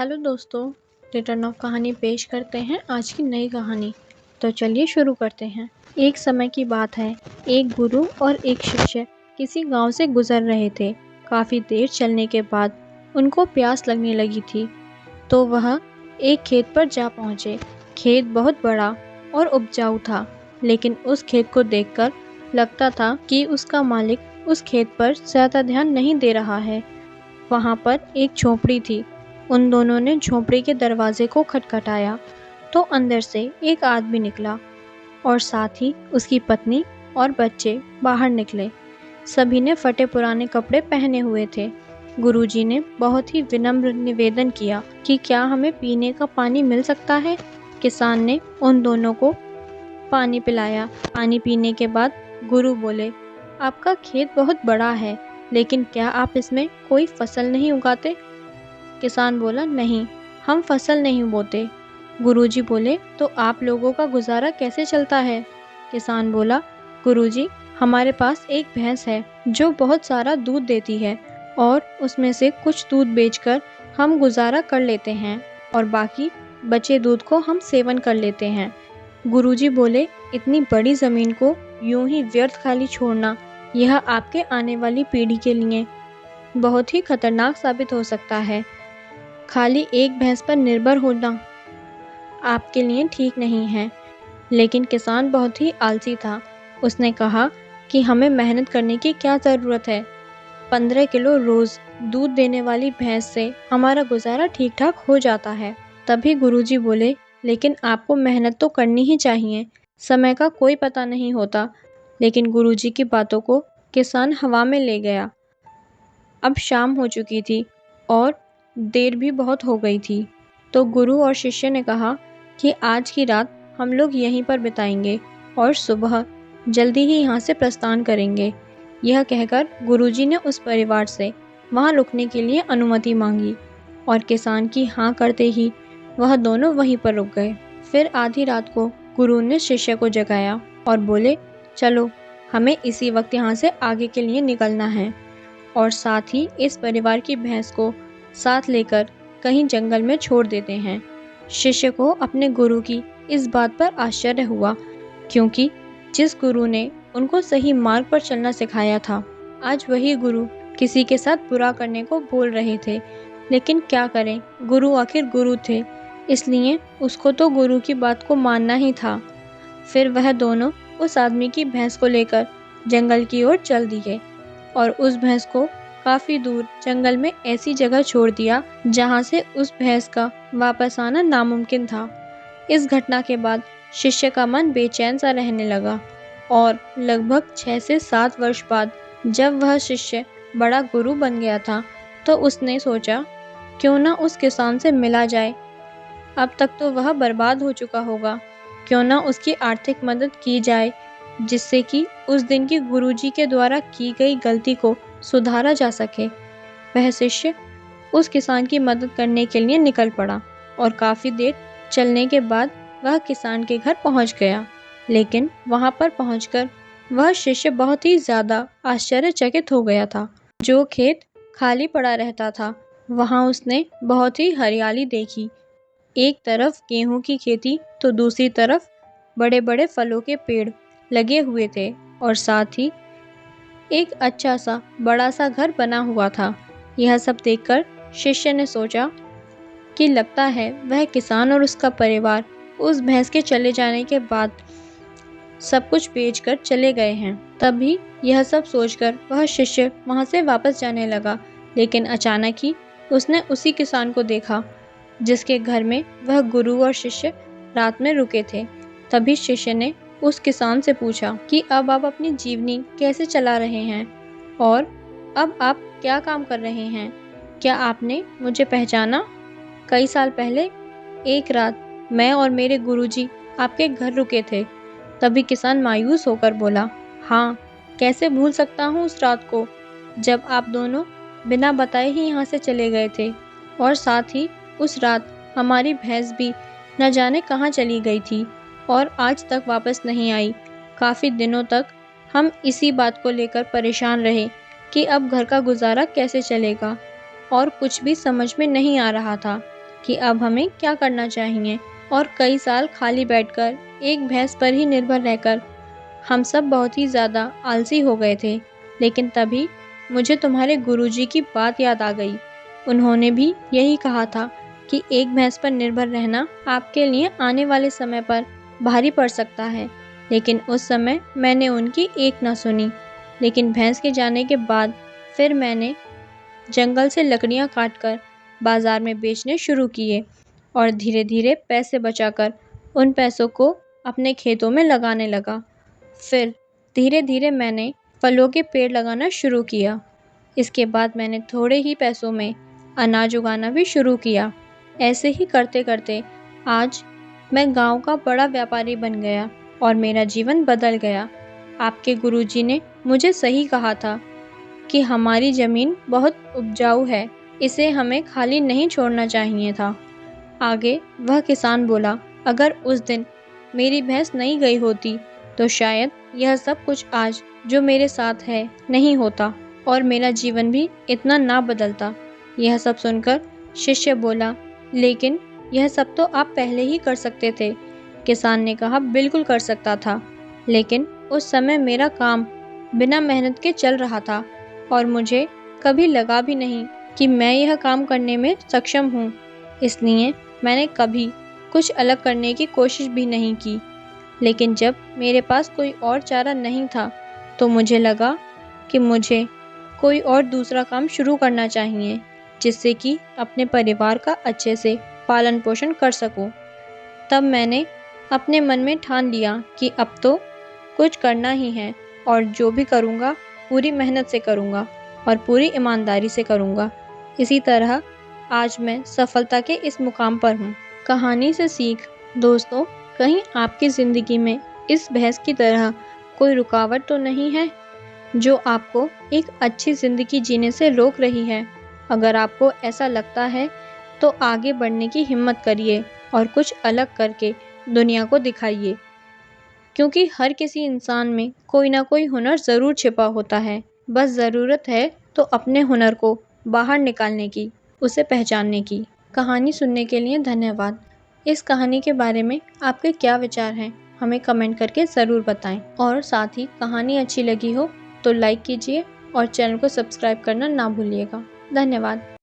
Hello दोस्तों। Return of कहानी पेश करते हैं आज की नई कहानी। तो चलिए शुरू करते हैं। एक समय की बात है, एक गुरु और एक शिष्य किसी गांव से गुजर रहे थे। काफ़ी देर चलने के बाद उनको प्यास लगने लगी थी, तो वह एक खेत पर जा पहुँचे। खेत बहुत बड़ा और उपजाऊ था, लेकिन उस खेत को देखकर लगता था कि उसका मालिक उस खेत पर ज़्यादा ध्यान नहीं दे रहा है। वहाँ पर एक झोपड़ी थी। उन दोनों ने झोपड़ी के दरवाजे को खटखटाया, तो अंदर से एक आदमी निकला और साथ ही उसकी पत्नी और बच्चे बाहर निकले। सभी ने फटे पुराने कपड़े पहने हुए थे। गुरुजी ने बहुत ही विनम्र निवेदन किया कि क्या हमें पीने का पानी मिल सकता है। किसान ने उन दोनों को पानी पिलाया। पानी पीने के बाद गुरु बोले, आपका खेत बहुत बड़ा है, लेकिन क्या आप इसमें कोई फसल नहीं उगाते? किसान बोला, नहीं, हम फसल नहीं बोते। गुरुजी बोले, तो आप लोगों का गुजारा कैसे चलता है? किसान बोला, गुरुजी, हमारे पास एक भैंस है जो बहुत सारा दूध देती है और उसमें से कुछ दूध बेचकर हम गुजारा कर लेते हैं और बाकी बचे दूध को हम सेवन कर लेते हैं। गुरुजी बोले, इतनी बड़ी ज़मीन को यूं ही व्यर्थ खाली छोड़ना, यह आपके आने वाली पीढ़ी के लिए बहुत ही खतरनाक साबित हो सकता है। खाली एक भैंस पर निर्भर होना आपके लिए ठीक नहीं है। लेकिन किसान बहुत ही आलसी था। उसने कहा कि हमें मेहनत करने की क्या ज़रूरत है। 15 किलो रोज़ दूध देने वाली भैंस से हमारा गुजारा ठीक ठाक हो जाता है। तभी गुरुजी बोले, लेकिन आपको मेहनत तो करनी ही चाहिए, समय का कोई पता नहीं होता। लेकिन गुरुजी की बातों को किसान हवा में ले गया। अब शाम हो चुकी थी और देर भी बहुत हो गई थी, तो गुरु और शिष्य ने कहा कि आज की रात हम लोग यहीं पर बिताएंगे और सुबह जल्दी ही यहाँ से प्रस्थान करेंगे। यह कहकर गुरुजी ने उस परिवार से वहाँ रुकने के लिए अनुमति मांगी और किसान की हाँ करते ही वह दोनों वहीं पर रुक गए। फिर आधी रात को गुरु ने शिष्य को जगाया और बोले, चलो, हमें इसी वक्त यहाँ से आगे के लिए निकलना है और साथ ही इस परिवार की भैंस को साथ लेकर कहीं जंगल में छोड़ देते हैं। शिष्य को अपने गुरु की इस बात पर आश्चर्य हुआ, क्योंकि जिस गुरु ने उनको सही मार्ग पर चलना सिखाया था, आज वही गुरु किसी के साथ बुरा करने को बोल रहे थे। लेकिन क्या करें, गुरु आखिर गुरु थे, इसलिए उसको तो गुरु की बात को मानना ही था। फिर वह दोनों उस आदमी की भैंस को लेकर जंगल की ओर चल दिए और उस भैंस को काफ़ी दूर जंगल में ऐसी जगह छोड़ दिया जहाँ से उस भैंस का वापस आना नामुमकिन था। इस घटना के बाद शिष्य का मन बेचैन सा रहने लगा और लगभग 6 से 7 वर्ष बाद जब वह शिष्य बड़ा गुरु बन गया था, तो उसने सोचा, क्यों ना उस किसान से मिला जाए। अब तक तो वह बर्बाद हो चुका होगा, क्यों ना उसकी आर्थिक मदद की जाए, जिससे कि उस दिन की गुरुजी के द्वारा की गई गलती को सुधारा जा सके। वह शिष्य उस किसान की मदद करने के लिए निकल पड़ा और काफ़ी देर चलने के बाद वह किसान के घर पहुंच गया। लेकिन वहां पर पहुंचकर वह शिष्य बहुत ही ज़्यादा आश्चर्यचकित हो गया था। जो खेत खाली पड़ा रहता था, वहां उसने बहुत ही हरियाली देखी। एक तरफ गेहूं की खेती तो दूसरी तरफ बड़े बड़े फलों के पेड़ लगे हुए थे और साथ ही एक अच्छा सा बड़ा सा घर बना हुआ था। यह सब देखकर शिष्य ने सोचा कि लगता है वह किसान और उसका परिवार उस भैंस के चले जाने के बाद सब कुछ बेचकर चले गए हैं। तभी यह सब सोचकर वह शिष्य वहां से वापस जाने लगा, लेकिन अचानक ही उसने उसी किसान को देखा जिसके घर में वह गुरु और शिष्य रात में रुके थे। तभी शिष्य ने उस किसान से पूछा कि अब आप अपनी जीवनी कैसे चला रहे हैं और अब आप क्या काम कर रहे हैं? क्या आपने मुझे पहचाना? कई साल पहले एक रात मैं और मेरे गुरुजी आपके घर रुके थे। तभी किसान मायूस होकर बोला, हाँ, कैसे भूल सकता हूँ उस रात को जब आप दोनों बिना बताए ही यहाँ से चले गए थे और साथ ही उस रात हमारी भैंस भी न जाने कहाँ चली गई थी और आज तक वापस नहीं आई। काफ़ी दिनों तक हम इसी बात को लेकर परेशान रहे कि अब घर का गुजारा कैसे चलेगा और कुछ भी समझ में नहीं आ रहा था। कि अब हमें क्या करना चाहिए। और कई साल खाली बैठकर एक भैंस पर ही निर्भर रहकर हम सब बहुत ही ज़्यादा आलसी हो गए थे। लेकिन तभी मुझे तुम्हारे गुरुजी की बात याद आ गई। उन्होंने भी यही कहा था कि एक भैंस पर निर्भर रहना आपके लिए आने वाले समय पर भारी पड़ सकता है। लेकिन उस समय मैंने उनकी एक ना सुनी। लेकिन भैंस के जाने के बाद फिर मैंने जंगल से लकड़ियाँ काटकर बाजार में बेचने शुरू किए और धीरे धीरे पैसे बचाकर उन पैसों को अपने खेतों में लगाने लगा। फिर धीरे धीरे मैंने फलों के पेड़ लगाना शुरू किया। इसके बाद मैंने थोड़े ही पैसों में अनाज उगाना भी शुरू किया। ऐसे ही करते करते आज मैं गांव का बड़ा व्यापारी बन गया और मेरा जीवन बदल गया। आपके गुरुजी ने मुझे सही कहा था कि हमारी ज़मीन बहुत उपजाऊ है, इसे हमें खाली नहीं छोड़ना चाहिए था। आगे वह किसान बोला, अगर उस दिन मेरी भैंस नहीं गई होती तो शायद यह सब कुछ आज जो मेरे साथ है नहीं होता और मेरा जीवन भी इतना ना बदलता। यह सब सुनकर शिष्य बोला, लेकिन यह सब तो आप पहले ही कर सकते थे। किसान ने कहा, बिल्कुल कर सकता था, लेकिन उस समय मेरा काम बिना मेहनत के चल रहा था और मुझे कभी लगा भी नहीं कि मैं यह काम करने में सक्षम हूँ। इसलिए मैंने कभी कुछ अलग करने की कोशिश भी नहीं की। लेकिन जब मेरे पास कोई और चारा नहीं था तो मुझे लगा कि मुझे कोई और दूसरा काम शुरू करना चाहिए जिससे कि अपने परिवार का अच्छे से पालन पोषण कर सकूं। तब मैंने अपने मन में ठान लिया कि अब तो कुछ करना ही है और जो भी करूँगा पूरी मेहनत से करूँगा और पूरी ईमानदारी से करूँगा। इसी तरह आज मैं सफलता के इस मुकाम पर हूँ। कहानी से सीख। दोस्तों, कहीं आपकी ज़िंदगी में इस भैंस की तरह कोई रुकावट तो नहीं है जो आपको एक अच्छी ज़िंदगी जीने से रोक रही है। अगर आपको ऐसा लगता है तो आगे बढ़ने की हिम्मत करिए और कुछ अलग करके दुनिया को दिखाइए, क्योंकि हर किसी इंसान में कोई ना कोई हुनर ज़रूर छिपा होता है। बस ज़रूरत है तो अपने हुनर को बाहर निकालने की, उसे पहचानने की। कहानी सुनने के लिए धन्यवाद। इस कहानी के बारे में आपके क्या विचार हैं, हमें कमेंट करके ज़रूर बताएं। और साथ ही कहानी अच्छी लगी हो तो लाइक कीजिए और चैनल को सब्सक्राइब करना ना भूलिएगा। धन्यवाद।